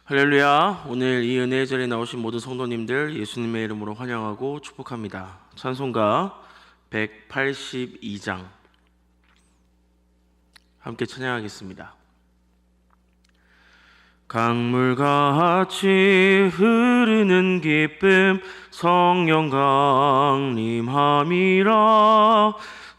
할렐루야. 오늘 이 은혜의 자리에 나오신 모든 성도님들 예수님의 이름으로 환영하고 축복합니다. 찬송가 182장 함께 찬양하겠습니다. 강물같이 흐르는 기쁨 성령 강림함이라.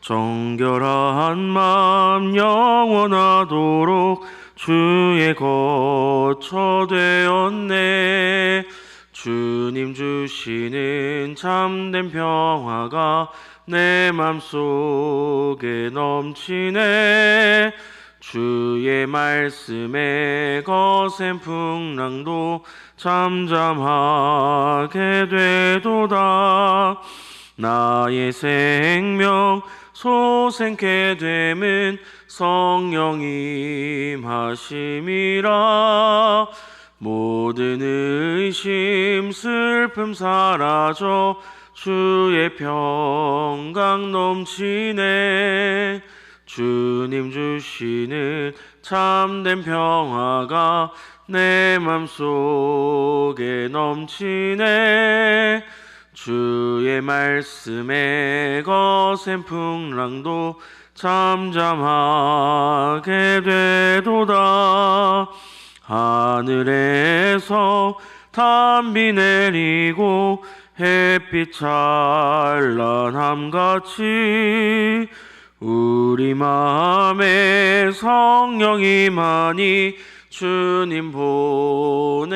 정결한 맘 영원하도록 주의 거처 되었네. 주님 주시는 참된 평화가 내 맘속에 넘치네. 주의 말씀에 거센 풍랑도 잠잠하게 되도다. 나의 생명 소생케 됨은 성령 임하심이라. 모든 의심 슬픔 사라져 주의 평강 넘치네. 주님 주시는 참된 평화가 내 맘속에 넘치네. 주의 말씀에 거센 풍랑도 잠잠하게 되도다. 하늘에서 단비 내리고 햇빛 찬란함같이 우리 마음에 성령이 많이 주님 보내심이라.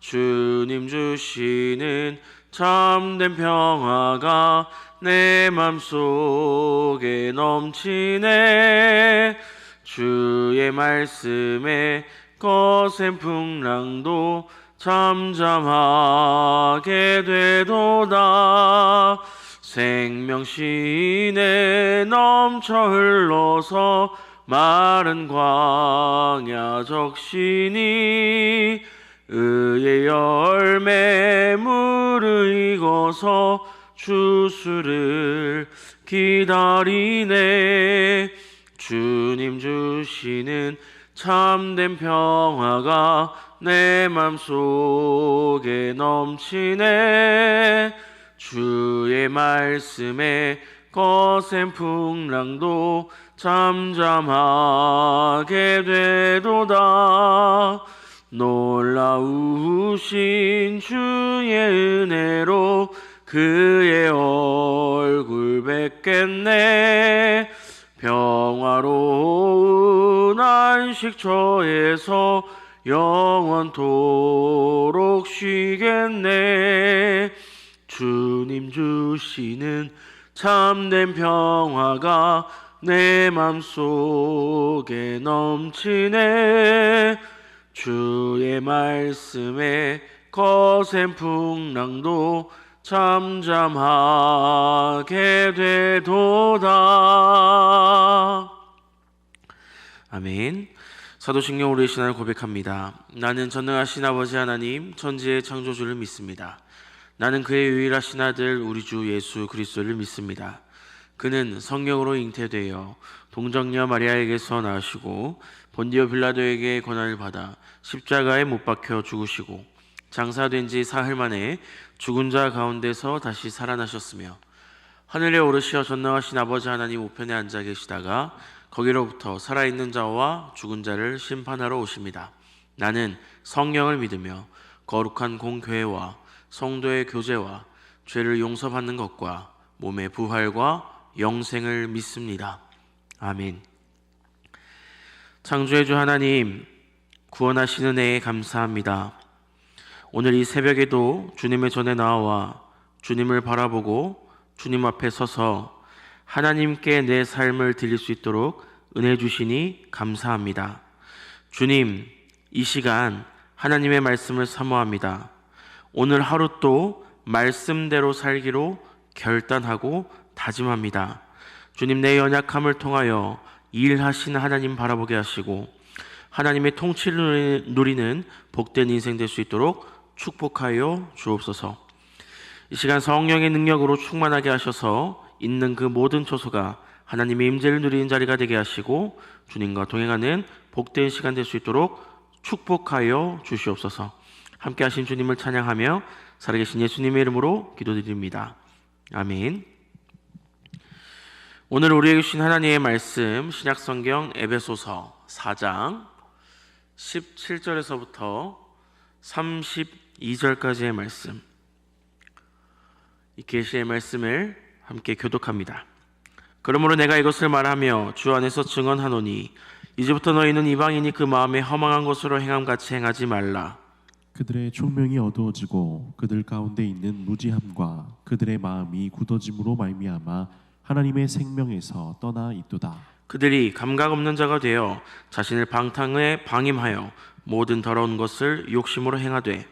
주님 주시는 참된 평화가 내 맘속에 넘치네. 주의 말씀에 거센 풍랑도 잠잠하게 되도다. 생명신에 넘쳐 흘러서 마른 광야 적시니 의의 열매 무르익어서 주수를 기다리네. 주님 주시는 참된 평화가 내 맘속에 넘치네. 주의 말씀에 거센 풍랑도 잠잠하게 되도다. 놀라우신 주의 은혜로 그의 얼굴 뵙겠네. 평화로운 안식처에서 영원토록 쉬겠네. 주님 주시는 참된 평화가 내 맘속에 넘치네. 주의 말씀에 거센 풍랑도 잠잠하게 되도다. 아멘. 사도신경 우리의 신앙을 고백합니다. 나는 전능하신 아버지 하나님 천지의 창조주를 믿습니다. 나는 그의 유일하신 아들 우리 주 예수 그리스도를 믿습니다. 그는 성령으로 잉태되어 동정녀 마리아에게서 나으시고 본디오 빌라도에게 고난을 받아 십자가에 못 박혀 죽으시고 장사된 지 사흘 만에 죽은 자 가운데서 다시 살아나셨으며 하늘에 오르시어 전능하신 아버지 하나님 우편에 앉아 계시다가 거기로부터 살아있는 자와 죽은 자를 심판하러 오십니다. 나는 성령을 믿으며 거룩한 공교회와 성도의 교제와 죄를 용서받는 것과 몸의 부활과 영생을 믿습니다. 아멘. 창조의 주 하나님, 구원하시는 은혜에 감사합니다. 오늘 이 새벽에도 주님의 전에 나와 주님을 바라보고 주님 앞에 서서 하나님께 내 삶을 드릴 수 있도록 은혜 주시니 감사합니다. 주님, 이 시간 하나님의 말씀을 사모합니다. 오늘 하루 또 말씀대로 살기로 결단하고 다짐합니다. 주님, 내 연약함을 통하여 일하시는 하나님 바라보게 하시고 하나님의 통치를 누리는 복된 인생 될 수 있도록 축복하여 주옵소서. 이 시간 성령의 능력으로 충만하게 하셔서 있는 그 모든 처소가 하나님의 임재를 누리는 자리가 되게 하시고 주님과 동행하는 복된 시간 될 수 있도록 축복하여 주시옵소서. 함께 하신 주님을 찬양하며 살아계신 예수님의 이름으로 기도드립니다. 아멘. 오늘 우리에게 주신 하나님의 말씀, 신약성경 에베소서 4장 17절에서부터 32절까지의 말씀, 이 계시의 말씀을 함께 교독합니다. 그러므로 내가 이것을 말하며 주 안에서 증언하노니 이제부터 너희는 이방인이 그 마음에 허망한 것으로 행함같이 행하지 말라. 그들의 총명이 어두워지고 그들 가운데 있는 무지함과 그들의 마음이 굳어짐으로 말미암아 하나님의 생명에서 떠나 있도다. 그들이 감각 없는 자가 되어 자신을 방탕에 방임하여 모든 더러운 것을 욕심으로 행하되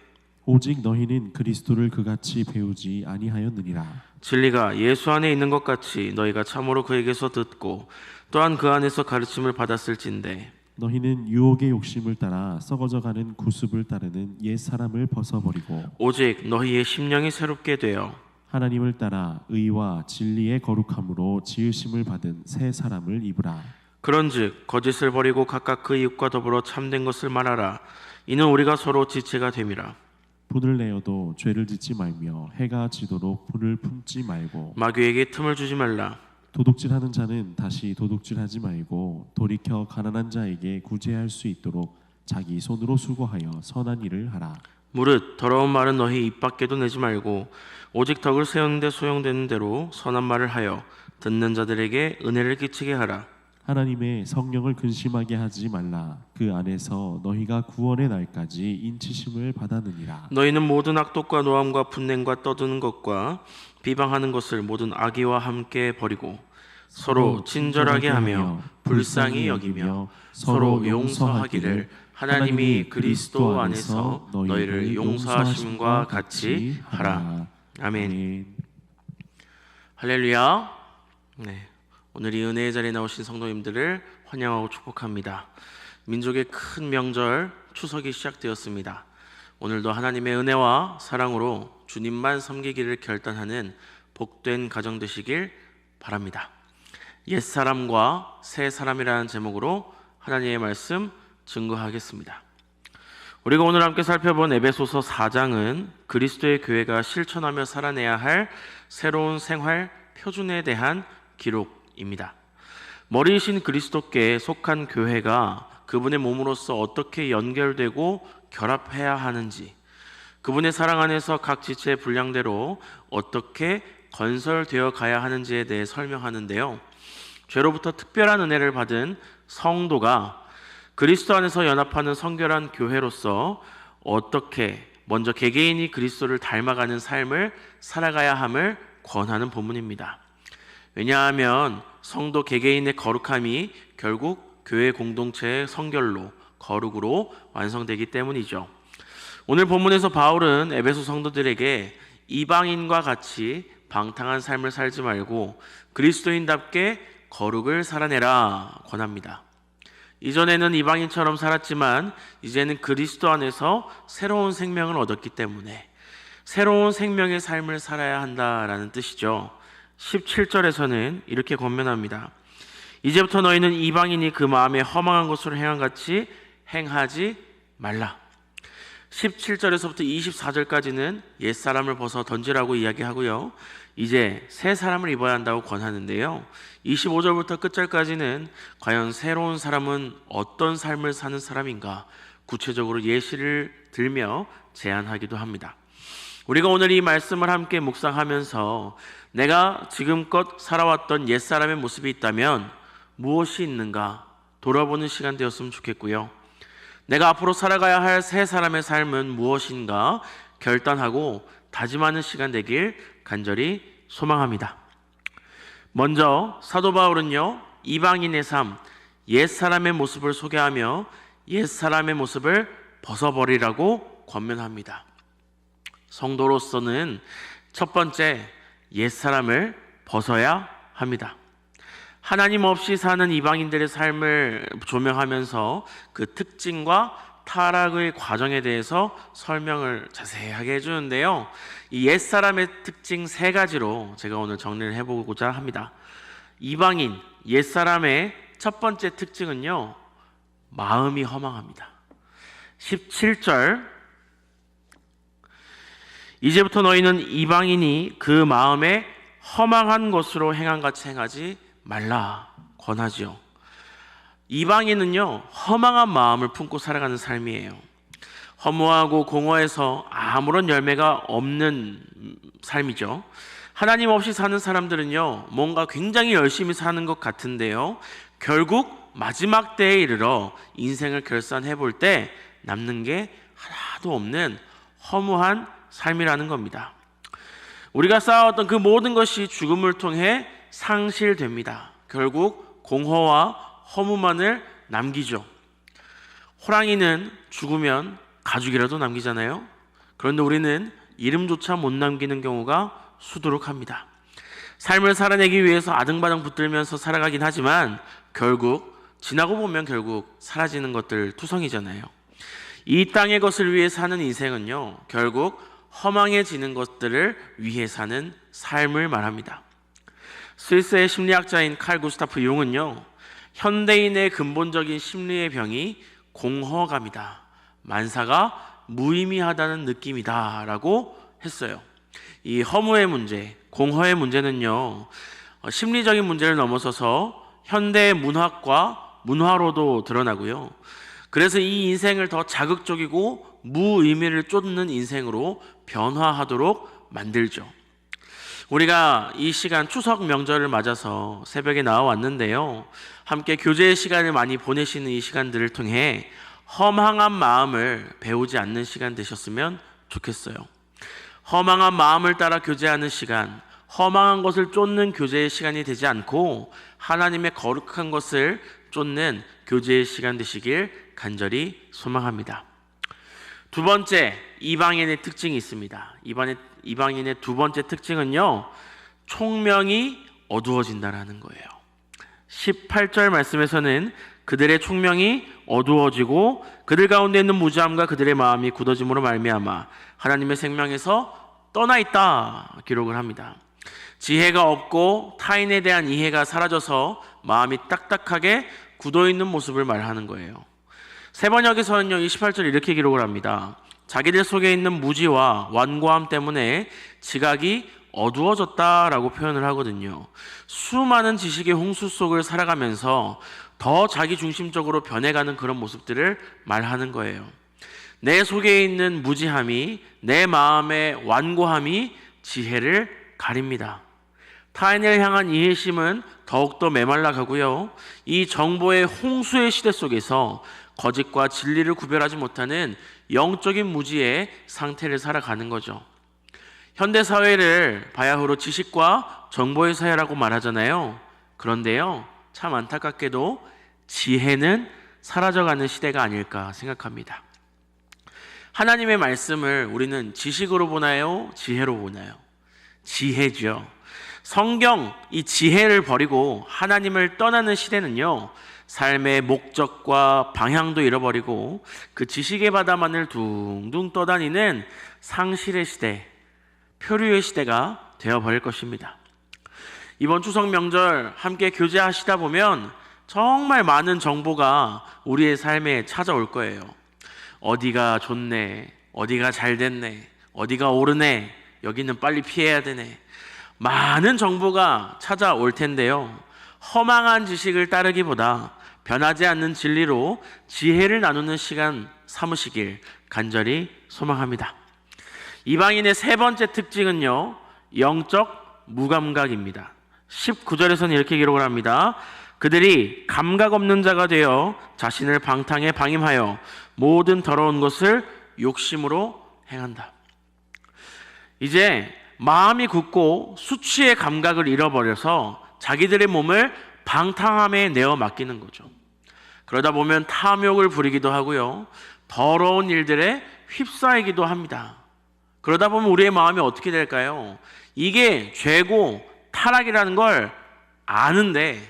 오직 너희는 그리스도를 그같이 배우지 아니하였느니라. 진리가 예수 안에 있는 것 같이 너희가 참으로 그에게서 듣고 또한 그 안에서 가르침을 받았을진데 너희는 유혹의 욕심을 따라 썩어져가는 구습을 따르는 옛 사람을 벗어버리고 오직 너희의 심령이 새롭게 되어 하나님을 따라 의와 진리의 거룩함으로 지으심을 받은 새 사람을 입으라. 그런즉 거짓을 버리고 각각 그 이웃과 더불어 참된 것을 말하라. 이는 우리가 서로 지체가 됨이라. 분을 내어도 죄를 짓지 말며 해가 지도록 분을 품지 말고 마귀에게 틈을 주지 말라. 도둑질하는 자는 다시 도둑질하지 말고 돌이켜 가난한 자에게 구제할 수 있도록 자기 손으로 수고하여 선한 일을 하라. 무릇 더러운 말은 너희 입 밖에도 내지 말고 오직 덕을 세우는 데 소용되는 대로 선한 말을 하여 듣는 자들에게 은혜를 끼치게 하라. 하나님의 성령을 근심하게 하지 말라. 그 안에서 너희가 구원의 날까지 인치심을 받았느니라. 너희는 모든 악독과 노함과 분냄과 떠드는 것과 비방하는 것을 모든 악의와 함께 버리고 서로 친절하게 하며 불쌍히 여기며 서로 용서하기를 하나님이 그리스도 안에서 너희를 용서하심과 같이 하라. 아멘. 할렐루야. 네, 오늘 이 은혜의 자리에 나오신 성도님들을 환영하고 축복합니다. 민족의 큰 명절 추석이 시작되었습니다. 오늘도 하나님의 은혜와 사랑으로 주님만 섬기기를 결단하는 복된 가정 되시길 바랍니다. 옛사람과 새사람이라는 제목으로 하나님의 말씀 증거하겠습니다. 우리가 오늘 함께 살펴본 에베소서 4장은 그리스도의 교회가 실천하며 살아내야 할 새로운 생활 표준에 대한 기록입니다. 머리이신 그리스도께 속한 교회가 그분의 몸으로서 어떻게 연결되고 결합해야 하는지, 그분의 사랑 안에서 각 지체의 분량대로 어떻게 건설되어 가야 하는지에 대해 설명하는데요. 죄로부터 특별한 은혜를 받은 성도가 그리스도 안에서 연합하는 성결한 교회로서 어떻게 먼저 개개인이 그리스도를 닮아가는 삶을 살아가야 함을 권하는 본문입니다. 왜냐하면 성도 개개인의 거룩함이 결국 교회 공동체의 성결로, 거룩으로 완성되기 때문이죠. 오늘 본문에서 바울은 에베소 성도들에게 이방인과 같이 방탕한 삶을 살지 말고 그리스도인답게 거룩을 살아내라 권합니다. 이전에는 이방인처럼 살았지만 이제는 그리스도 안에서 새로운 생명을 얻었기 때문에 새로운 생명의 삶을 살아야 한다라는 뜻이죠. 17절에서는 이렇게 권면합니다. 이제부터 너희는 이방인이 그 마음에 허망한 것으로 행함같이 행하지 말라. 17절에서부터 24절까지는 옛사람을 벗어 던지라고 이야기하고요. 이제 새 사람을 입어야 한다고 권하는데요. 25절부터 끝절까지는 과연 새로운 사람은 어떤 삶을 사는 사람인가 구체적으로 예시를 들며 제안하기도 합니다. 우리가 오늘 이 말씀을 함께 묵상하면서 내가 지금껏 살아왔던 옛사람의 모습이 있다면 무엇이 있는가 돌아보는 시간 되었으면 좋겠고요. 내가 앞으로 살아가야 할 새 사람의 삶은 무엇인가 결단하고 다짐하는 시간 되길 간절히 소망합니다. 먼저 사도 바울은요, 이방인의 삶, 옛사람의 모습을 소개하며 옛사람의 모습을 벗어버리라고 권면합니다. 성도로서는 첫 번째, 옛사람을 벗어야 합니다. 하나님 없이 사는 이방인들의 삶을 조명하면서 그 특징과 타락의 과정에 대해서 설명을 자세하게 해주는데요. 이 옛사람의 특징 세 가지로 제가 오늘 정리를 해보고자 합니다. 이방인, 옛사람의 첫 번째 특징은요, 마음이 허망합니다. 17절, 이제부터 너희는 이방인이 그 마음에 허망한 것으로 행한같이 행하지 말라 권하지요. 이방인은요, 허망한 마음을 품고 살아가는 삶이에요. 허무하고 공허해서 아무런 열매가 없는 삶이죠. 하나님 없이 사는 사람들은요, 뭔가 굉장히 열심히 사는 것 같은데요, 결국 마지막 때에 이르러 인생을 결산해 볼 때 남는 게 하나도 없는 허무한 삶이라는 겁니다. 우리가 쌓아왔던 그 모든 것이 죽음을 통해 상실됩니다. 결국 공허와 허무만을 남기죠. 호랑이는 죽으면 가죽이라도 남기잖아요. 그런데 우리는 이름조차 못 남기는 경우가 수두룩합니다. 삶을 살아내기 위해서 아등바등 붙들면서 살아가긴 하지만 결국 지나고 보면 결국 사라지는 것들 투성이잖아요. 이 땅의 것을 위해 사는 인생은요, 결국 허망해지는 것들을 위해 사는 삶을 말합니다. 스위스의 심리학자인 칼 구스타프 융은요, 현대인의 근본적인 심리의 병이 공허감이다, 만사가 무의미하다는 느낌이다 라고 했어요. 이 허무의 문제, 공허의 문제는요, 심리적인 문제를 넘어서서 현대 문학과 문화로도 드러나고요. 그래서 이 인생을 더 자극적이고 무의미를 쫓는 인생으로 변화하도록 만들죠. 우리가 이 시간 추석 명절을 맞아서 새벽에 나와왔는데요, 함께 교제의 시간을 많이 보내시는 이 시간들을 통해 허망한 마음을 배우지 않는 시간 되셨으면 좋겠어요. 허망한 마음을 따라 교제하는 시간, 허망한 것을 쫓는 교제의 시간이 되지 않고 하나님의 거룩한 것을 쫓는 교제의 시간 되시길 간절히 소망합니다. 두 번째, 이방인의 특징이 있습니다. 이방인의 두 번째 특징은요, 총명이 어두워진다라는 거예요. 18절 말씀에서는 그들의 총명이 어두워지고 그들 가운데 있는 무지함과 그들의 마음이 굳어짐으로 말미암아 하나님의 생명에서 떠나 있다 기록을 합니다. 지혜가 없고 타인에 대한 이해가 사라져서 마음이 딱딱하게 굳어있는 모습을 말하는 거예요. 세번역에서는요, 28절 이렇게 기록을 합니다. 자기들 속에 있는 무지와 완고함 때문에 지각이 어두워졌다라고 표현을 하거든요. 수많은 지식의 홍수 속을 살아가면서 더 자기중심적으로 변해가는 그런 모습들을 말하는 거예요. 내 속에 있는 무지함이, 내 마음의 완고함이 지혜를 가립니다. 타인을 향한 이해심은 더욱더 메말라 가고요, 이 정보의 홍수의 시대 속에서 거짓과 진리를 구별하지 못하는 영적인 무지의 상태를 살아가는 거죠. 현대사회를 바야흐로 지식과 정보의 사회라고 말하잖아요. 그런데요, 참 안타깝게도 지혜는 사라져가는 시대가 아닐까 생각합니다. 하나님의 말씀을 우리는 지식으로 보나요? 지혜로 보나요? 지혜죠. 성경, 이 지혜를 버리고 하나님을 떠나는 시대는요, 삶의 목적과 방향도 잃어버리고 그 지식의 바다만을 둥둥 떠다니는 상실의 시대, 표류의 시대가 되어버릴 것입니다. 이번 추석 명절 함께 교제하시다 보면 정말 많은 정보가 우리의 삶에 찾아올 거예요. 어디가 좋네, 어디가 잘 됐네, 어디가 오르네, 여기는 빨리 피해야 되네, 많은 정보가 찾아올 텐데요, 허망한 지식을 따르기보다 변하지 않는 진리로 지혜를 나누는 시간 삼으시길 간절히 소망합니다. 이방인의 세 번째 특징은요, 영적 무감각입니다. 19절에서는 이렇게 기록을 합니다. 그들이 감각 없는 자가 되어 자신을 방탕에 방임하여 모든 더러운 것을 욕심으로 행한다. 이제 마음이 굳고 수치의 감각을 잃어버려서 자기들의 몸을 방탕함에 내어 맡기는 거죠. 그러다 보면 탐욕을 부리기도 하고요, 더러운 일들에 휩싸이기도 합니다. 그러다 보면 우리의 마음이 어떻게 될까요? 이게 죄고 타락이라는 걸 아는데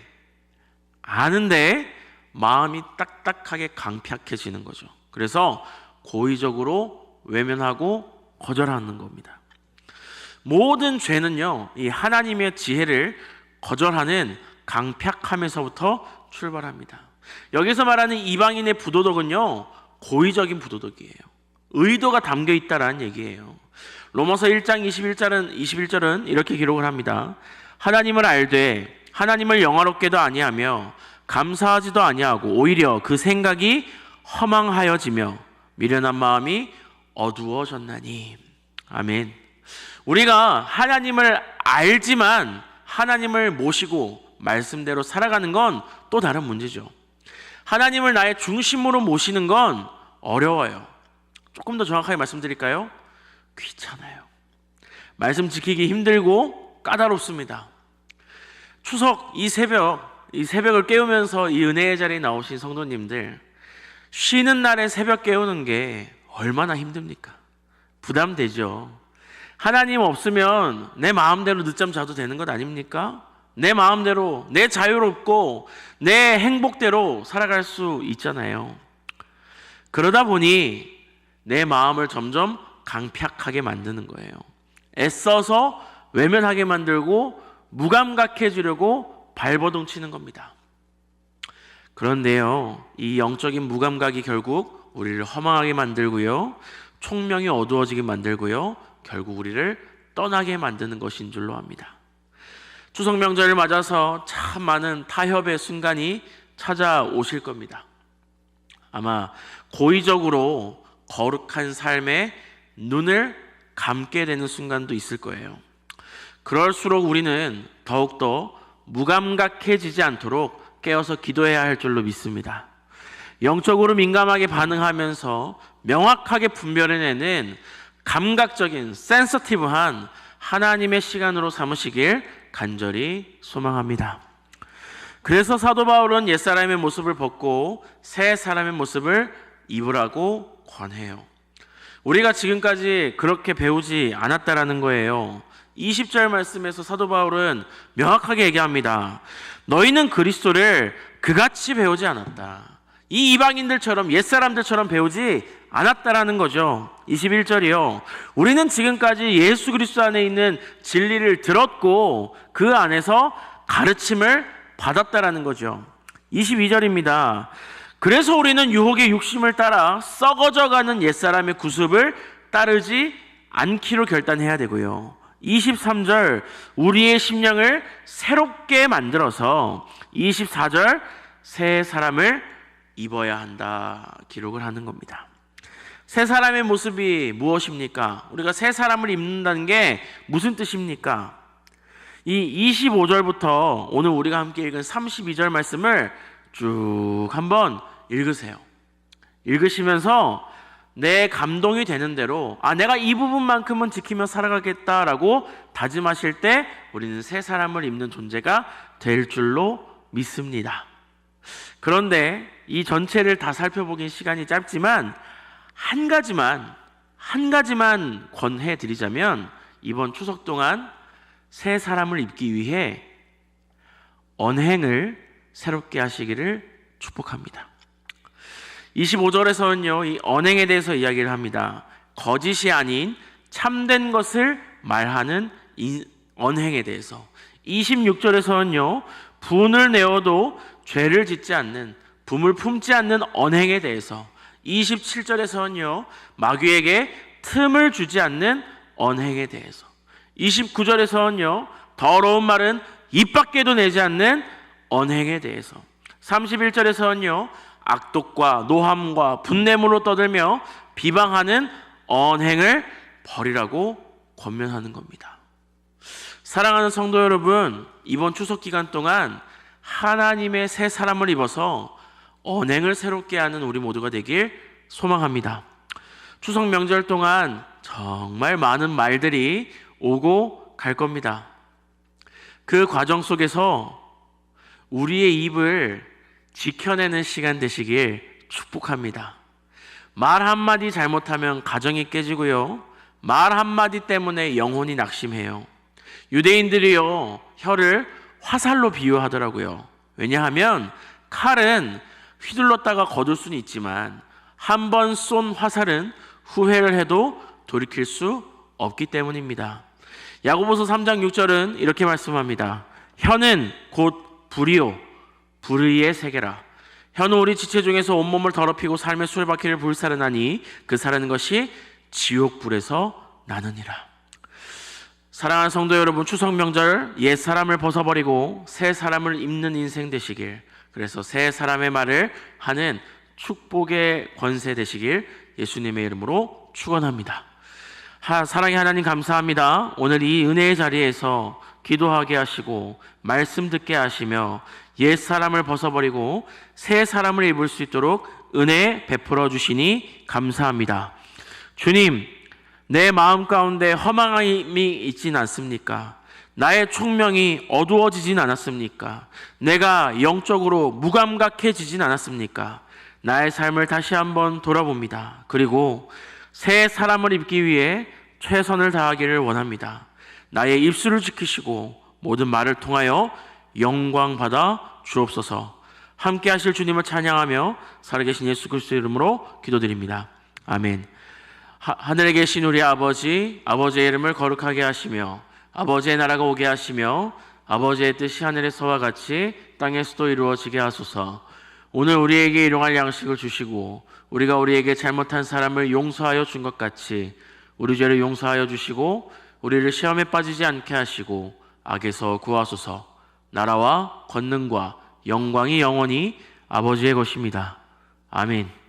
마음이 딱딱하게 강팍해지는 거죠. 그래서 고의적으로 외면하고 거절하는 겁니다. 모든 죄는요, 이 하나님의 지혜를 거절하는 강팍함에서부터 출발합니다. 여기서 말하는 이방인의 부도덕은요, 고의적인 부도덕이에요. 의도가 담겨 있다라는 얘기예요. 로마서 1장 21절은 이렇게 기록을 합니다. 하나님을 알되 하나님을 영화롭게도 아니하며 감사하지도 아니하고 오히려 그 생각이 허망하여지며 미련한 마음이 어두워졌나니. 아멘. 우리가 하나님을 알지만 하나님을 모시고 말씀대로 살아가는 건 또 다른 문제죠. 하나님을 나의 중심으로 모시는 건 어려워요. 조금 더 정확하게 말씀드릴까요? 귀찮아요. 말씀 지키기 힘들고 까다롭습니다. 추석 이 새벽을 깨우면서 이 은혜의 자리에 나오신 성도님들, 쉬는 날에 새벽 깨우는 게 얼마나 힘듭니까? 부담되죠. 하나님 없으면 내 마음대로 늦잠 자도 되는 것 아닙니까? 내 마음대로, 내 자유롭고 내 행복대로 살아갈 수 있잖아요. 그러다 보니 내 마음을 점점 강팍하게 만드는 거예요. 애써서 외면하게 만들고 무감각해지려고 발버둥 치는 겁니다. 그런데요, 이 영적인 무감각이 결국 우리를 허망하게 만들고요, 총명이 어두워지게 만들고요, 결국 우리를 떠나게 만드는 것인 줄로 압니다. 추석 명절을 맞아서 참 많은 타협의 순간이 찾아오실 겁니다. 아마 고의적으로 거룩한 삶에 눈을 감게 되는 순간도 있을 거예요. 그럴수록 우리는 더욱더 무감각해지지 않도록 깨어서 기도해야 할 줄로 믿습니다. 영적으로 민감하게 반응하면서 명확하게 분별해내는 감각적인 센서티브한 하나님의 시간으로 삼으시길 간절히 소망합니다. 그래서 사도 바울은 옛사람의 모습을 벗고 새 사람의 모습을 입으라고 권해요. 우리가 지금까지 그렇게 배우지 않았다라는 거예요. 20절 말씀에서 사도 바울은 명확하게 얘기합니다. 너희는 그리스도를 그같이 배우지 않았다. 이 이방인들처럼 옛사람들처럼 배우지 않았다라는 거죠. 21절이요. 우리는 지금까지 예수 그리스도 안에 있는 진리를 들었고 그 안에서 가르침을 받았다라는 거죠. 22절입니다. 그래서 우리는 유혹의 육심을 따라 썩어져가는 옛사람의 구습을 따르지 않기로 결단해야 되고요. 23절 우리의 심령을 새롭게 만들어서 24절 새 사람을 입어야 한다 기록을 하는 겁니다. 새 사람의 모습이 무엇입니까? 우리가 새 사람을 입는다는 게 무슨 뜻입니까? 이 25절부터 오늘 우리가 함께 읽은 32절 말씀을 쭉 한번 읽으세요. 읽으시면서 내 감동이 되는 대로 내가 이 부분만큼은 지키며 살아가겠다라고 다짐하실 때 우리는 새 사람을 입는 존재가 될 줄로 믿습니다. 그런데 이 전체를 다 살펴보긴 시간이 짧지만 한 가지만 권해 드리자면 이번 추석 동안 새 사람을 입기 위해 언행을 새롭게 하시기를 축복합니다. 25절에서는요, 이 언행에 대해서 이야기를 합니다. 거짓이 아닌 참된 것을 말하는 언행에 대해서. 26절에서는요, 분을 내어도 죄를 짓지 않는, 분을 품지 않는 언행에 대해서. 27절에서는요, 마귀에게 틈을 주지 않는 언행에 대해서. 29절에서는요, 더러운 말은 입 밖에도 내지 않는 언행에 대해서. 31절에서는요, 악독과 노함과 분냄으로 떠들며 비방하는 언행을 버리라고 권면하는 겁니다. 사랑하는 성도 여러분, 이번 추석 기간 동안 하나님의 새 사람을 입어서 언행을 새롭게 하는 우리 모두가 되길 소망합니다. 추석 명절 동안 정말 많은 말들이 오고 갈 겁니다. 그 과정 속에서 우리의 입을 지켜내는 시간 되시길 축복합니다. 말 한마디 잘못하면 가정이 깨지고요, 말 한마디 때문에 영혼이 낙심해요. 유대인들이요, 혀를 화살로 비유하더라고요. 왜냐하면 칼은 휘둘렀다가 거둘 수는 있지만 한 번 쏜 화살은 후회를 해도 돌이킬 수 없기 때문입니다. 야고보서 3장 6절은 이렇게 말씀합니다. 혀는 곧 불이요 불의의 세계라. 현우 우리 지체 중에서 온몸을 더럽히고 삶의 수레바퀴를 불사르나니 그 사르는 것이 지옥불에서 나느니라. 사랑하는 성도 여러분, 추석 명절 옛 사람을 벗어버리고 새 사람을 입는 인생 되시길, 그래서 새 사람의 말을 하는 축복의 권세 되시길 예수님의 이름으로 축원합니다. 사랑의 하나님 감사합니다. 오늘 이 은혜의 자리에서 기도하게 하시고 말씀 듣게 하시며 옛 사람을 벗어버리고 새 사람을 입을 수 있도록 은혜 베풀어 주시니 감사합니다. 주님, 내 마음 가운데 허망함이 있진 않습니까? 나의 총명이 어두워지진 않았습니까? 내가 영적으로 무감각해지진 않았습니까? 나의 삶을 다시 한번 돌아봅니다. 그리고 새 사람을 입기 위해 최선을 다하기를 원합니다. 나의 입술을 지키시고 모든 말을 통하여 영광 받아 주옵소서. 함께 하실 주님을 찬양하며 살아계신 예수 그리스도의 이름으로 기도드립니다. 아멘. 하늘에 계신 우리 아버지, 아버지의 이름을 거룩하게 하시며 아버지의 나라가 오게 하시며 아버지의 뜻이 하늘에서와 같이 땅에서도 이루어지게 하소서. 오늘 우리에게 일용할 양식을 주시고 우리가 우리에게 잘못한 사람을 용서하여 준 것 같이 우리 죄를 용서하여 주시고 우리를 시험에 빠지지 않게 하시고 악에서 구하소서. 나라와 권능과 영광이 영원히 아버지의 것입니다. 아멘.